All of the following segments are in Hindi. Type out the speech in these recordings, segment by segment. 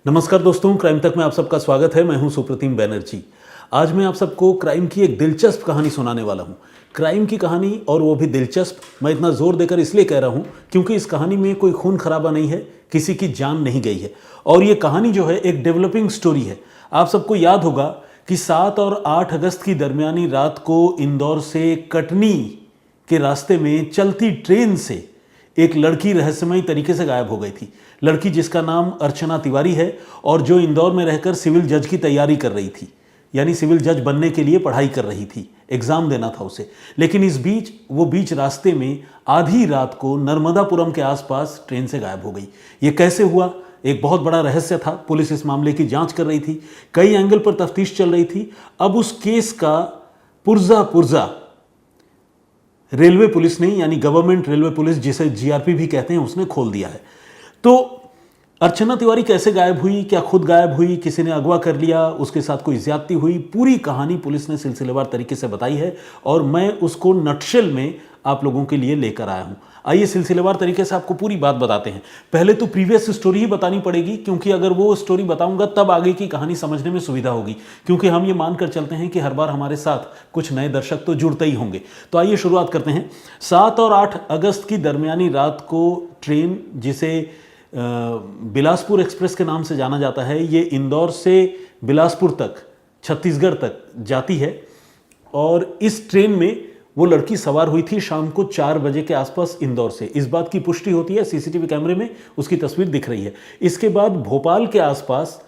नमस्कार दोस्तों, क्राइम तक में आप सबका स्वागत है। मैं हूं सुप्रतिम बैनर्जी। आज मैं आप सबको क्राइम की एक दिलचस्प कहानी सुनाने वाला हूं। क्राइम की कहानी, और वो भी दिलचस्प। मैं इतना जोर देकर इसलिए कह रहा हूं क्योंकि इस कहानी में कोई खून खराबा नहीं है, किसी की जान नहीं गई है। और ये कहानी जो है एक डेवलपिंग स्टोरी है। आप सबको याद होगा कि 7 और 8 अगस्त की दरमियानी रात को इंदौर से कटनी के रास्ते में चलती ट्रेन से एक लड़की रहस्यमयी तरीके से गायब हो गई थी। लड़की जिसका नाम अर्चना तिवारी है और जो इंदौर में रहकर सिविल जज की तैयारी कर रही थी, यानी सिविल जज बनने के लिए पढ़ाई कर रही थी, एग्जाम देना था उसे। लेकिन इस बीच वो बीच रास्ते में आधी रात को नर्मदापुरम के आसपास ट्रेन से गायब हो गई। ये कैसे हुआ, एक बहुत बड़ा रहस्य था। पुलिस इस मामले की जांच कर रही थी, कई एंगल पर तफ्तीश चल रही थी। अब उस केस का पुर्जा रेलवे पुलिस ने, यानी गवर्नमेंट रेलवे पुलिस जिसे जीआरपी भी कहते हैं, उसने खोल दिया है। तो अर्चना तिवारी कैसे गायब हुई, क्या खुद गायब हुई, किसी ने अगवा कर लिया, उसके साथ कोई ज्यादती हुई, पूरी कहानी पुलिस ने सिलसिलेवार तरीके से बताई है और मैं उसको नटशेल में आप लोगों के लिए लेकर आया हूं। आइए सिलसिलेवार तरीके से आपको पूरी बात बताते हैं। पहले तो प्रीवियस स्टोरी ही बतानी पड़ेगी, क्योंकि अगर वो स्टोरी बताऊंगा तब आगे की कहानी समझने में सुविधा होगी। क्योंकि हम ये मानकर चलते हैं कि हर बार हमारे साथ कुछ नए दर्शक तो जुड़ते ही होंगे। तो आइए शुरुआत करते हैं। 7 और 8 अगस्त की दरमियानी रात को ट्रेन, जिसे बिलासपुर एक्सप्रेस के नाम से जाना जाता है, ये इंदौर से बिलासपुर तक, छत्तीसगढ़ तक जाती है। और इस ट्रेन में वो लड़की सवार हुई थी शाम को 4 बजे के आसपास इंदौर से। इस बात की पुष्टि होती है, सीसीटीवी कैमरे में उसकी तस्वीर दिख रही है। इसके बाद भोपाल के आसपास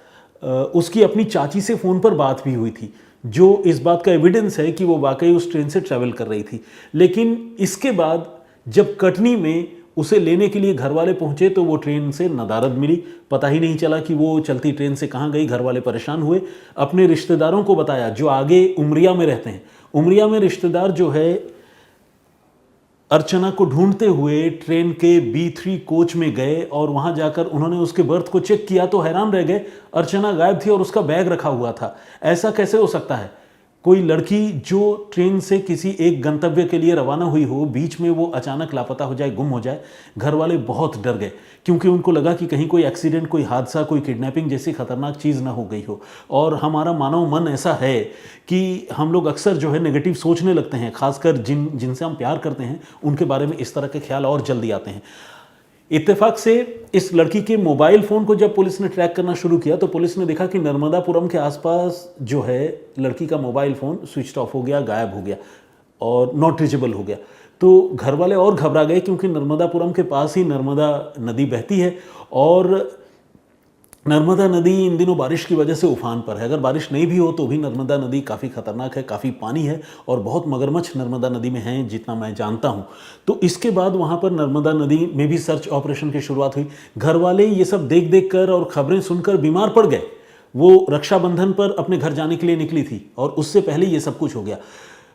उसकी अपनी चाची से फ़ोन पर बात भी हुई थी, जो इस बात का एविडेंस है कि वो वाकई उस ट्रेन से ट्रैवल कर रही थी। लेकिन इसके बाद जब कटनी में उसे लेने के लिए घर वाले पहुंचे तो वो ट्रेन से नदारद मिली। पता ही नहीं चला कि वो चलती ट्रेन से कहाँ गई। घर वाले परेशान हुए, अपने रिश्तेदारों को बताया जो आगे उमरिया में रहते हैं। उमरिया में रिश्तेदार जो है अर्चना को ढूंढते हुए ट्रेन के B3 कोच में गए और वहां जाकर उन्होंने उसके बर्थ को चेक किया तो हैरान रह गए। अर्चना गायब थी और उसका बैग रखा हुआ था। ऐसा कैसे हो सकता है? कोई लड़की जो ट्रेन से किसी एक गंतव्य के लिए रवाना हुई हो, बीच में वो अचानक लापता हो जाए, गुम हो जाए। घर वाले बहुत डर गए, क्योंकि उनको लगा कि कहीं कोई एक्सीडेंट, कोई हादसा, कोई किडनैपिंग जैसी खतरनाक चीज़ ना हो गई हो। और हमारा मानव मन ऐसा है कि हम लोग अक्सर जो है नेगेटिव सोचने लगते हैं, खासकर जिनसे हम प्यार करते हैं उनके बारे में इस तरह के ख्याल और जल्दी आते हैं। इत्तेफाक से इस लड़की के मोबाइल फ़ोन को जब पुलिस ने ट्रैक करना शुरू किया तो पुलिस ने देखा कि नर्मदापुरम के आसपास जो है लड़की का मोबाइल फ़ोन स्विच ऑफ हो गया, गायब हो गया और नॉट रीचेबल हो गया। तो घर वाले और घबरा गए, क्योंकि नर्मदापुरम के पास ही नर्मदा नदी बहती है और नर्मदा नदी इन दिनों बारिश की वजह से उफान पर है। अगर बारिश नहीं भी हो तो भी नर्मदा नदी काफ़ी खतरनाक है, काफ़ी पानी है और बहुत मगरमच्छ नर्मदा नदी में हैं, जितना मैं जानता हूं। तो इसके बाद वहां पर नर्मदा नदी में भी सर्च ऑपरेशन की शुरुआत हुई। घर वाले ये सब देख देख कर और खबरें सुनकर बीमार पड़ गए। वो रक्षाबंधन पर अपने घर जाने के लिए निकली थी और उससे पहले ये सब कुछ हो गया।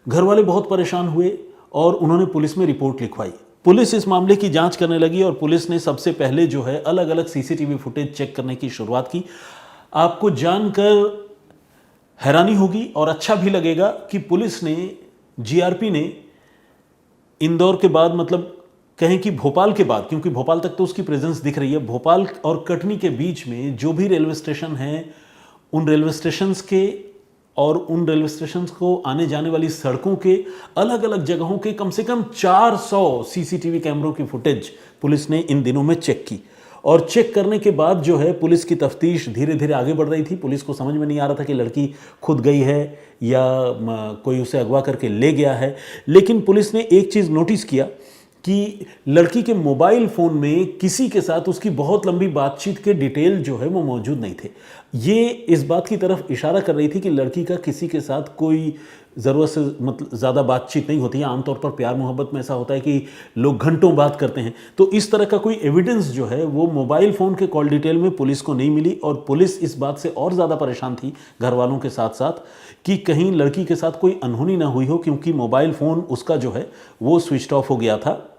घर वाले बहुत परेशान हुए और उन्होंने पुलिस में रिपोर्ट लिखवाई। पुलिस इस मामले की जांच करने लगी और पुलिस ने सबसे पहले जो है अलग अलग सीसीटीवी फुटेज चेक करने की शुरुआत की। आपको जानकर हैरानी होगी और अच्छा भी लगेगा कि पुलिस ने, जीआरपी ने इंदौर के बाद, मतलब कहें कि भोपाल के बाद, क्योंकि भोपाल तक तो उसकी प्रेजेंस दिख रही है, भोपाल और कटनी के बीच में जो भी रेलवे स्टेशन हैं, उन रेलवे स्टेशंस के और उन रेलवे स्टेशन को आने जाने वाली सड़कों के अलग अलग जगहों के कम से कम 400 सीसीटीवी कैमरों की फुटेज पुलिस ने इन दिनों में चेक की। और चेक करने के बाद जो है पुलिस की तफ्तीश धीरे धीरे आगे बढ़ रही थी। पुलिस को समझ में नहीं आ रहा था कि लड़की खुद गई है या कोई उसे अगवा करके ले गया है। लेकिन पुलिस ने एक चीज़ नोटिस किया कि लड़की के मोबाइल फ़ोन में किसी के साथ उसकी बहुत लंबी बातचीत के डिटेल जो है वो मौजूद नहीं थे। ये इस बात की तरफ इशारा कर रही थी कि लड़की का किसी के साथ कोई ज़रूरत से मतलब ज़्यादा बातचीत नहीं होती है। आमतौर पर प्यार मोहब्बत में ऐसा होता है कि लोग घंटों बात करते हैं। तो इस तरह का कोई एविडेंस जो है वो मोबाइल फ़ोन के कॉल डिटेल में पुलिस को नहीं मिली। और पुलिस इस बात से और ज़्यादा परेशान थी घर वालों के साथ साथ कि कहीं लड़की के साथ कोई अनहोनी ना हुई हो, क्योंकि मोबाइल फ़ोन उसका जो है वो स्विच ऑफ हो गया था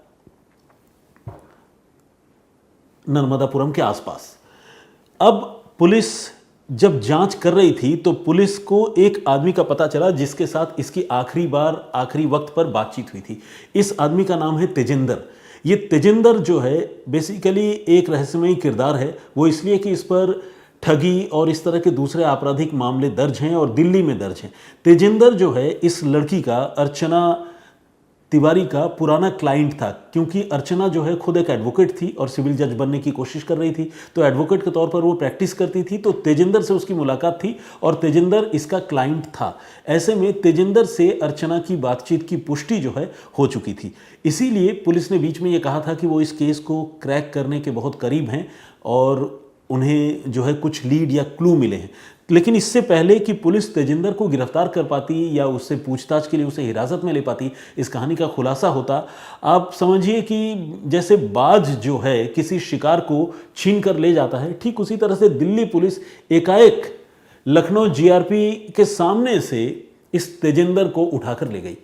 नर्मदापुरम के आसपास। अब पुलिस जब जांच कर रही थी तो पुलिस को एक आदमी का पता चला जिसके साथ इसकी आखिरी वक्त पर बातचीत हुई थी। इस आदमी का नाम है तेजिंदर। ये तेजिंदर जो है बेसिकली एक रहस्यमयी किरदार है। वो इसलिए कि इस पर ठगी और इस तरह के दूसरे आपराधिक मामले दर्ज हैं और दिल्ली में दर्ज हैं। तेजिंदर जो है इस लड़की का, अर्चना तिवारी का पुराना क्लाइंट था, क्योंकि अर्चना जो है खुद एक एडवोकेट थी और सिविल जज बनने की कोशिश कर रही थी, तो एडवोकेट के तौर पर वो प्रैक्टिस करती थी। तो तेजिंदर से उसकी मुलाकात थी और तेजिंदर इसका क्लाइंट था। ऐसे में तेजिंदर से अर्चना की बातचीत की पुष्टि जो है हो चुकी थी। इसीलिए पुलिस ने बीच में ये कहा था कि वो इस केस को क्रैक करने के बहुत करीब हैं और उन्हें जो है कुछ लीड या क्लू मिले हैं। लेकिन इससे पहले कि पुलिस तेजिंदर को गिरफ्तार कर पाती या उससे पूछताछ के लिए उसे हिरासत में ले पाती, इस कहानी का खुलासा होता। आप समझिए कि जैसे बाज जो है किसी शिकार को छीन कर ले जाता है, ठीक उसी तरह से दिल्ली पुलिस एकाएक लखनऊ जीआरपी के सामने से इस तेजिंदर को उठाकर ले गई।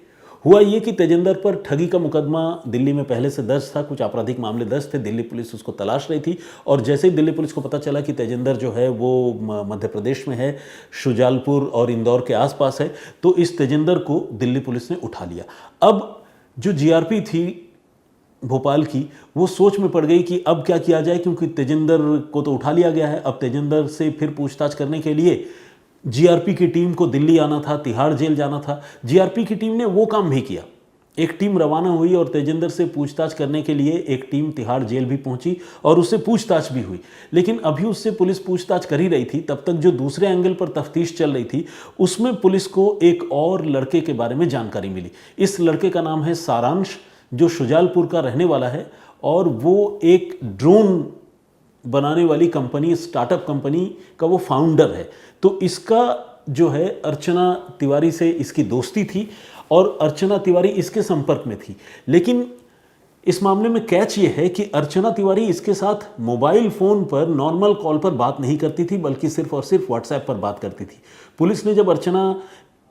हुआ ये कि तेजिंदर पर ठगी का मुकदमा दिल्ली में पहले से दर्ज था, कुछ आपराधिक मामले दर्ज थे, दिल्ली पुलिस उसको तलाश रही थी। और जैसे ही दिल्ली पुलिस को पता चला कि तेजिंदर जो है वो मध्य प्रदेश में है, शुजालपुर और इंदौर के आसपास है, तो इस तेजिंदर को दिल्ली पुलिस ने उठा लिया। अब जो जीआरपी थी भोपाल की, वो सोच में पड़ गई कि अब क्या किया जाए, क्योंकि तेजिंदर को तो उठा लिया गया है। अब तेजिंदर से फिर पूछताछ करने के लिए जीआरपी की टीम को दिल्ली आना था, तिहाड़ जेल जाना था। जीआरपी की टीम ने वो काम भी किया। एक टीम रवाना हुई और तेजिंदर से पूछताछ करने के लिए एक टीम तिहाड़ जेल भी पहुंची और उससे पूछताछ भी हुई। लेकिन अभी उससे पुलिस पूछताछ कर ही रही थी, तब तक जो दूसरे एंगल पर तफ्तीश चल रही थी उसमें पुलिस को एक और लड़के के बारे में जानकारी मिली। इस लड़के का नाम है सारांश, जो शुजालपुर का रहने वाला है और वो एक ड्रोन बनाने वाली कंपनी, स्टार्टअप कंपनी का वो फाउंडर है। तो इसका जो है अर्चना तिवारी से इसकी दोस्ती थी और अर्चना तिवारी इसके संपर्क में थी। लेकिन इस मामले में कैच ये है कि अर्चना तिवारी इसके साथ मोबाइल फ़ोन पर नॉर्मल कॉल पर बात नहीं करती थी, बल्कि सिर्फ और सिर्फ व्हाट्सएप पर बात करती थी। पुलिस ने जब अर्चना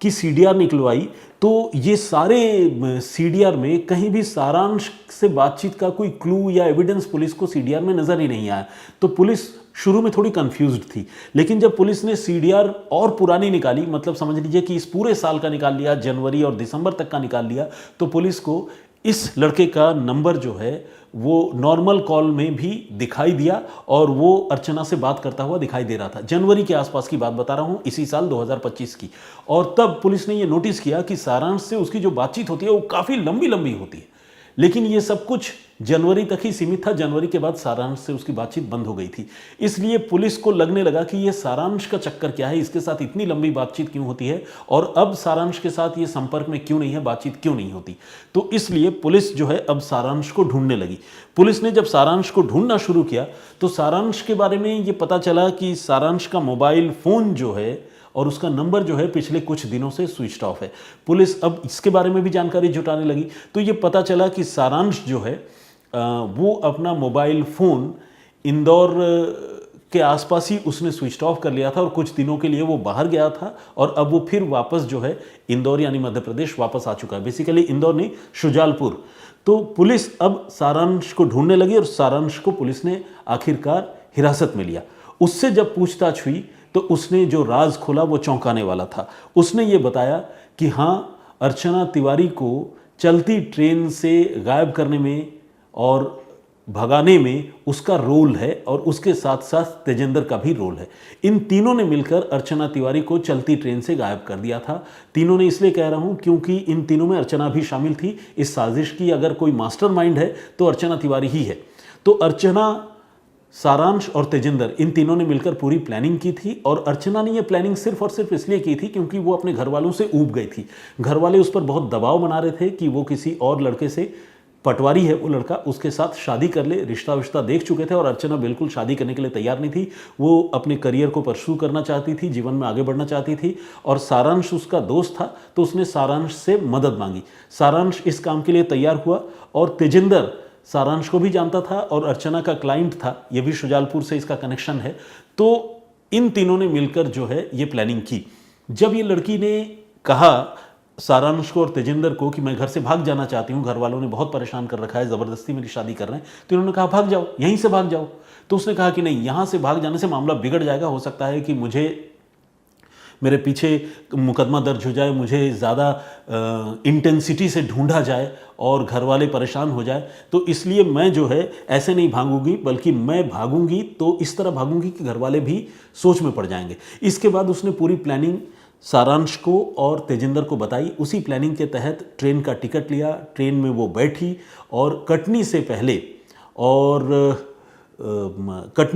की सीडीआर निकलवाई तो ये सारे सीडीआर में कहीं भी सारांश से बातचीत का कोई क्लू या एविडेंस पुलिस को सीडीआर में नज़र ही नहीं आया। तो पुलिस शुरू में थोड़ी कंफ्यूज्ड थी, लेकिन जब पुलिस ने सीडीआर और पुरानी निकाली, मतलब समझ लीजिए कि इस पूरे साल का निकाल लिया, जनवरी और दिसंबर तक का निकाल लिया, तो पुलिस को इस लड़के का नंबर जो है वो नॉर्मल कॉल में भी दिखाई दिया और वो अर्चना से बात करता हुआ दिखाई दे रहा था। जनवरी के आसपास की बात बता रहा हूँ, इसी साल 2025 की। और तब पुलिस ने ये नोटिस किया कि सारांश से उसकी जो बातचीत होती है वो काफ़ी लंबी लंबी होती है। लेकिन ये सब कुछ जनवरी तक ही सीमित था। जनवरी के बाद सारांश से उसकी बातचीत बंद हो गई थी। इसलिए पुलिस को लगने लगा कि ये सारांश का चक्कर क्या है, इसके साथ इतनी लंबी बातचीत क्यों होती है और अब सारांश के साथ ये संपर्क में क्यों नहीं है, बातचीत क्यों नहीं होती। तो इसलिए पुलिस जो है अब सारांश को ढूंढने लगी। पुलिस ने जब सारांश को ढूंढना शुरू किया तो सारांश के बारे में ये पता चला कि सारांश का मोबाइल फ़ोन जो है और उसका नंबर जो है पिछले कुछ दिनों से स्विच ऑफ है। पुलिस अब इसके बारे में भी जानकारी जुटाने लगी तो ये पता चला कि सारांश जो है वो अपना मोबाइल फ़ोन इंदौर के आसपास ही उसने स्विच ऑफ कर लिया था और कुछ दिनों के लिए वो बाहर गया था और अब वो फिर वापस जो है इंदौर यानी मध्य प्रदेश वापस आ चुका है। बेसिकली इंदौर नहीं, शुजालपुर। तो पुलिस अब सारांश को ढूंढने लगी और सारांश को पुलिस ने आखिरकार हिरासत में लिया। उससे जब पूछताछ हुई तो उसने जो राज खोला वो चौंकाने वाला था। उसने ये बताया कि हाँ, अर्चना तिवारी को चलती ट्रेन से गायब करने में और भगाने में उसका रोल है और उसके साथ साथ तेजिंदर का भी रोल है। इन तीनों ने मिलकर अर्चना तिवारी को चलती ट्रेन से गायब कर दिया था। तीनों ने इसलिए कह रहा हूं क्योंकि इन तीनों में अर्चना भी शामिल थी। इस साजिश की अगर कोई मास्टरमाइंड है तो अर्चना तिवारी ही है। तो अर्चना, सारांश और तेजिंदर, इन तीनों ने मिलकर पूरी प्लानिंग की थी और अर्चना ने ये प्लानिंग सिर्फ और सिर्फ इसलिए की थी क्योंकि वो अपने घर वालों से ऊब गई थी। घर वाले उस पर बहुत दबाव बना रहे थे कि वो किसी और लड़के से, पटवारी है वो लड़का, उसके साथ शादी कर ले। रिश्ता विश्ता देख चुके थे और अर्चना बिल्कुल शादी करने के लिए तैयार नहीं थी। वो अपने करियर को परस्यू करना चाहती थी, जीवन में आगे बढ़ना चाहती थी और सारांश उसका दोस्त था तो उसने सारांश से मदद मांगी। सारांश इस काम के लिए तैयार हुआ और तेजिंदर सारांश को भी जानता था और अर्चना का क्लाइंट था, ये भी शुजालपुर से इसका कनेक्शन है। तो इन तीनों ने मिलकर जो है ये प्लानिंग की। जब ये लड़की ने कहा सारांश को और तेजिंदर को कि मैं घर से भाग जाना चाहती हूँ, घर वालों ने बहुत परेशान कर रखा है, ज़बरदस्ती मेरी शादी कर रहे हैं, तो इन्होंने कहा भाग जाओ, यहीं से भाग जाओ। तो उसने कहा कि नहीं, यहाँ से भाग जाने से मामला बिगड़ जाएगा, हो सकता है कि मुझे मेरे पीछे मुकदमा दर्ज हो जाए, मुझे ज़्यादा इंटेंसिटी से ढूंढा जाए और घर वाले परेशान हो जाए, तो इसलिए मैं जो है ऐसे नहीं भागूंगी, बल्कि मैं भागूंगी तो इस तरह भागूंगी कि घर वाले भी सोच में पड़ जाएंगे। इसके बाद उसने पूरी प्लानिंग सारांश को और तेजिंदर को बताई। उसी प्लानिंग के तहत ट्रेन का टिकट लिया, ट्रेन में वो बैठी और कटनी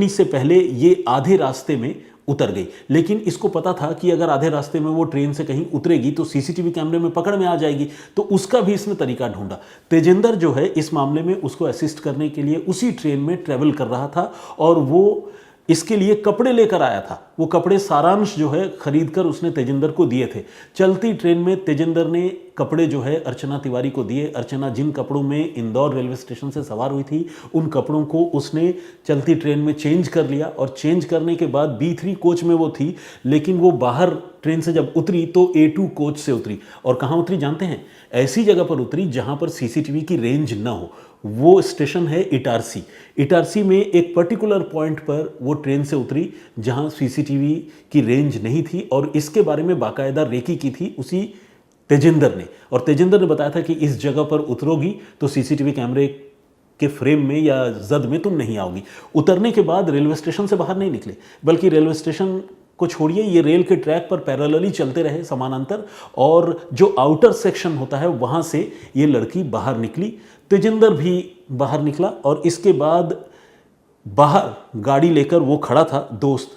से पहले ये आधे रास्ते में उतर गई। लेकिन इसको पता था कि अगर आधे रास्ते में वो ट्रेन से कहीं उतरेगी तो सीसीटीवी कैमरे में पकड़ में आ जाएगी, तो उसका भी इसने तरीका ढूंढा। तेजिंदर जो है इस मामले में उसको असिस्ट करने के लिए उसी ट्रेन में ट्रेवल कर रहा था और वो इसके लिए कपड़े लेकर आया था। वो कपड़े सारांश जो है खरीद कर उसने तेजिंदर को दिए थे। चलती ट्रेन में तेजिंदर ने कपड़े जो है अर्चना तिवारी को दिए। अर्चना जिन कपड़ों में इंदौर रेलवे स्टेशन से सवार हुई थी, उन कपड़ों को उसने चलती ट्रेन में चेंज कर लिया और चेंज करने के बाद B3 कोच में वो थी, लेकिन वो बाहर ट्रेन से जब उतरी तो A2 कोच से उतरी। और कहाँ उतरी जानते हैं? ऐसी जगह पर उतरी जहाँ पर सीसीटीवी की रेंज न हो। वो स्टेशन है इटारसी। इटारसी में एक पर्टिकुलर पॉइंट पर वो ट्रेन से उतरी जहां सीसीटीवी की रेंज नहीं थी, और इसके बारे में बाकायदा रेकी की थी उसी तेजिंदर ने। और तेजिंदर ने बताया था कि इस जगह पर उतरोगी तो सीसीटीवी कैमरे के फ्रेम में या जद में तुम नहीं आओगी। उतरने के बाद रेलवे स्टेशन से बाहर नहीं निकले, बल्कि रेलवे स्टेशन को छोड़िए, ये रेल के ट्रैक पर पैरेलली चलते रहे समानांतर, और जो आउटर सेक्शन होता है वहां से ये लड़की बाहर निकली। तेजिंदर भी बाहर निकला और इसके बाद बाहर गाड़ी लेकर वो खड़ा था दोस्त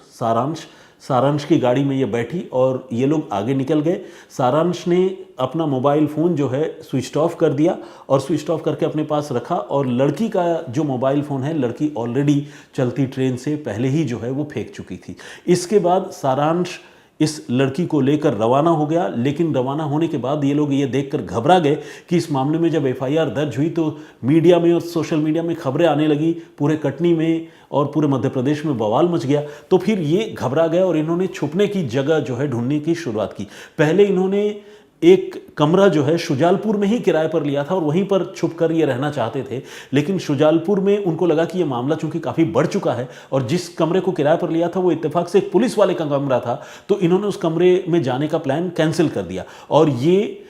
सारांश की गाड़ी में ये बैठी और ये लोग आगे निकल गए। सारांश ने अपना मोबाइल फ़ोन जो है स्विच ऑफ कर दिया और स्विच ऑफ करके अपने पास रखा, और लड़की का जो मोबाइल फ़ोन है लड़की ऑलरेडी चलती ट्रेन से पहले ही जो है वो फेंक चुकी थी। इसके बाद सारांश इस लड़की को लेकर रवाना हो गया, लेकिन रवाना होने के बाद ये लोग ये देखकर घबरा गए कि इस मामले में जब FIR दर्ज हुई तो मीडिया में और सोशल मीडिया में खबरें आने लगी, पूरे कटनी में और पूरे मध्य प्रदेश में बवाल मच गया। तो फिर ये घबरा गए और इन्होंने छुपने की जगह जो है ढूंढने की शुरुआत की। पहले इन्होंने एक कमरा जो है शुजालपुर में ही किराए पर लिया था और वहीं पर छुप कर ये रहना चाहते थे, लेकिन शुजालपुर में उनको लगा कि ये मामला चूंकि काफ़ी बढ़ चुका है और जिस कमरे को किराए पर लिया था वो इत्तेफाक से एक पुलिस वाले का कमरा था, तो इन्होंने उस कमरे में जाने का प्लान कैंसिल कर दिया। और ये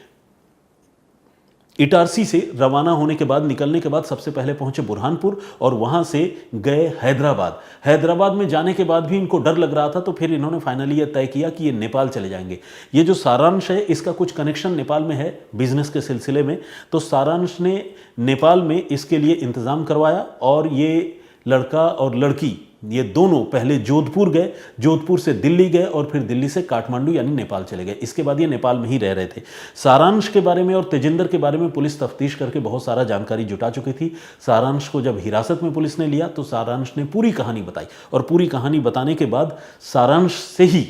इटारसी से रवाना होने के बाद, निकलने के बाद सबसे पहले पहुंचे बुरहानपुर और वहां से गए हैदराबाद में जाने के बाद भी इनको डर लग रहा था, तो फिर इन्होंने फाइनली यह तय किया कि ये नेपाल चले जाएंगे। ये जो सारांश है इसका कुछ कनेक्शन नेपाल में है बिजनेस के सिलसिले में, तो सारांश ने नेपाल में इसके लिए इंतज़ाम करवाया और ये लड़का और लड़की ये दोनों पहले जोधपुर गए, जोधपुर से दिल्ली गए और फिर दिल्ली से काठमांडू यानी नेपाल चले गए। इसके बाद ये नेपाल में ही रह रहे थे। सारांश के बारे में और तेजिंदर के बारे में पुलिस तफ्तीश करके बहुत सारा जानकारी जुटा चुकी थी। सारांश को जब हिरासत में पुलिस ने लिया तो सारांश ने पूरी कहानी बताई, और पूरी कहानी बताने के बाद सारांश से ही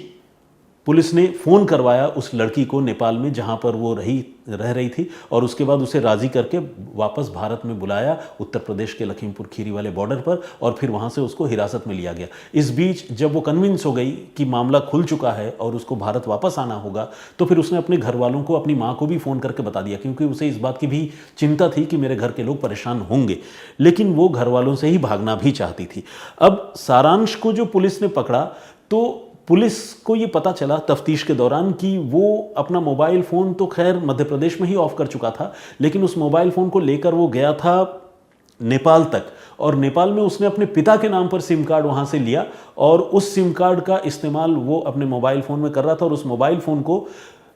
पुलिस ने फ़ोन करवाया उस लड़की को नेपाल में जहां पर वो रह रही थी, और उसके बाद उसे राज़ी करके वापस भारत में बुलाया उत्तर प्रदेश के लखीमपुर खीरी वाले बॉर्डर पर, और फिर वहां से उसको हिरासत में लिया गया। इस बीच जब वो कन्विंस हो गई कि मामला खुल चुका है और उसको भारत वापस आना होगा, तो फिर उसने अपने घर वालों को, अपनी माँ को भी फ़ोन करके बता दिया, क्योंकि उसे इस बात की भी चिंता थी कि मेरे घर के लोग परेशान होंगे, लेकिन वो घर वालों से ही भागना भी चाहती थी। अब सारांश को जो पुलिस ने पकड़ा तो पुलिस को ये पता चला तफ्तीश के दौरान कि वो अपना मोबाइल फ़ोन तो खैर मध्य प्रदेश में ही ऑफ कर चुका था, लेकिन उस मोबाइल फ़ोन को लेकर वो गया था नेपाल तक, और नेपाल में उसने अपने पिता के नाम पर सिम कार्ड वहाँ से लिया और उस सिम कार्ड का इस्तेमाल वो अपने मोबाइल फ़ोन में कर रहा था, और उस मोबाइल फ़ोन को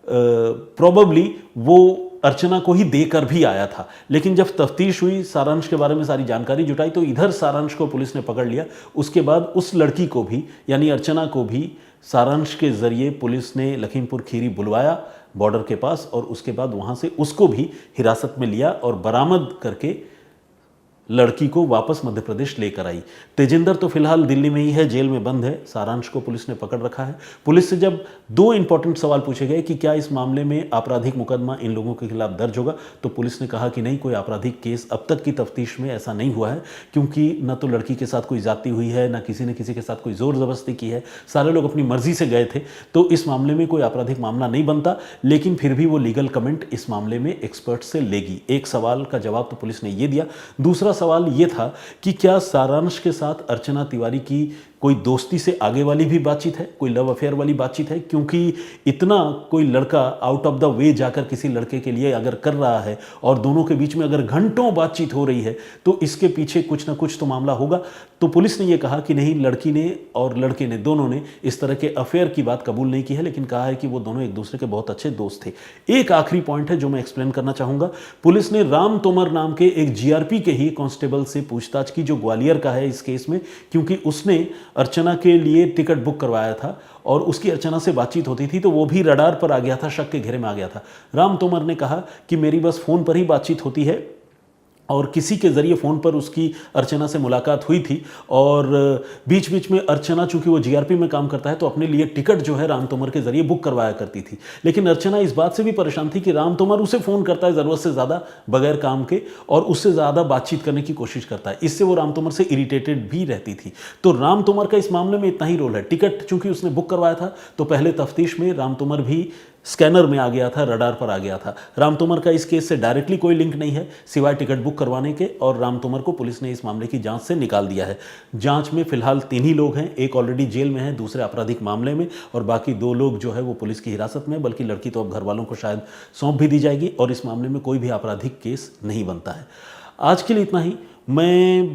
प्रोबेबली वो अर्चना को ही देकर भी आया था। लेकिन जब तफ्तीश हुई, सारांश के बारे में सारी जानकारी जुटाई, तो इधर सारांश को पुलिस ने पकड़ लिया। उसके बाद उस लड़की को भी यानी अर्चना को भी सारांश के जरिए पुलिस ने लखीमपुर खीरी बुलवाया बॉर्डर के पास, और उसके बाद वहाँ से उसको भी हिरासत में लिया और बरामद करके लड़की को वापस मध्य प्रदेश लेकर आई। तेजिंदर तो फिलहाल दिल्ली में ही है, जेल में बंद है। सारांश को पुलिस ने पकड़ रखा है। पुलिस से जब 2 इंपॉर्टेंट सवाल पूछे गए कि क्या इस मामले में आपराधिक मुकदमा इन लोगों के खिलाफ दर्ज होगा, तो पुलिस ने कहा कि नहीं, कोई आपराधिक केस अब तक की तफ्तीश में ऐसा नहीं हुआ है, क्योंकि न तो लड़की के साथ कोई ज्यादती हुई है, न किसी ने किसी के साथ कोई जोर जबरदस्ती की है, सारे लोग अपनी मर्जी से गए थे, तो इस मामले में कोई आपराधिक मामला नहीं बनता। लेकिन फिर भी वो लीगल कमेंट इस मामले में एक्सपर्ट से लेगी। एक सवाल का जवाब तो पुलिस ने ये दिया। दूसरा सवाल ये था कि क्या सारांश के साथ अर्चना तिवारी की कोई दोस्ती से आगे वाली भी बातचीत है, कोई लव अफेयर वाली बातचीत है, क्योंकि इतना कोई लड़का आउट ऑफ द वे जाकर किसी लड़के के लिए अगर कर रहा है और दोनों के बीच में अगर घंटों बातचीत हो रही है तो इसके पीछे कुछ ना कुछ तो मामला होगा। तो पुलिस ने यह कहा कि नहीं, लड़की ने और लड़के ने, दोनों ने इस तरह के अफेयर की बात कबूल नहीं की है, लेकिन कहा है कि वो दोनों एक दूसरे के बहुत अच्छे दोस्त थे। एक आखिरी पॉइंट है जो मैं एक्सप्लेन करना चाहूंगा। पुलिस ने राम तोमर नाम के एक जीआरपी के ही कांस्टेबल से पूछताछ की, जो ग्वालियर का है इस केस में, क्योंकि उसने अर्चना के लिए टिकट बुक करवाया था और उसकी अर्चना से बातचीत होती थी, तो वो भी रडार पर आ गया था, शक के घेरे में आ गया था। राम तोमर ने कहा कि मेरी बस फोन पर ही बातचीत होती है और किसी के ज़रिए फ़ोन पर उसकी अर्चना से मुलाकात हुई थी, और बीच बीच में अर्चना, चूंकि वो जीआरपी में काम करता है, तो अपने लिए टिकट जो है राम तोमर के ज़रिए बुक करवाया करती थी। लेकिन अर्चना इस बात से भी परेशान थी कि राम तोमर उसे फ़ोन करता है ज़रूरत से ज़्यादा बगैर काम के, और उससे ज़्यादा बातचीत करने की कोशिश करता है। इससे वो राम तोमर से इरीटेटेड भी रहती थी। तो राम तोमर का इस मामले में इतना ही रोल है। टिकट चूंकि उसने बुक करवाया था, तो पहले तफ्तीश में राम तोमर भी स्कैनर में आ गया था, रडार पर आ गया था। राम तोमर का इस केस से डायरेक्टली कोई लिंक नहीं है सिवाय टिकट बुक करवाने के, और राम तोमर को पुलिस ने इस मामले की जांच से निकाल दिया है। जांच में फिलहाल 3 ही लोग हैं, एक ऑलरेडी जेल में है, दूसरे आपराधिक मामले में, और बाकी 2 लोग जो है वो पुलिस की हिरासत में, बल्कि लड़की तो अब घर वालों को शायद सौंप भी दी जाएगी, और इस मामले में कोई भी आपराधिक केस नहीं बनता है। आज के लिए इतना ही। मैं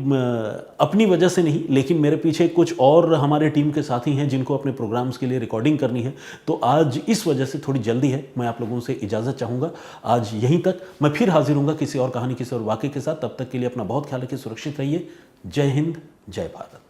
अपनी वजह से नहीं, लेकिन मेरे पीछे कुछ और हमारे टीम के साथी हैं जिनको अपने प्रोग्राम्स के लिए रिकॉर्डिंग करनी है, तो आज इस वजह से थोड़ी जल्दी है। मैं आप लोगों से इजाज़त चाहूँगा आज यहीं तक। मैं फिर हाजिर हूँगा किसी और कहानी, किसी और वाक़े के साथ। तब तक के लिए अपना बहुत ख्याल रखिए, सुरक्षित रहिए। जय हिंद, जय भारत।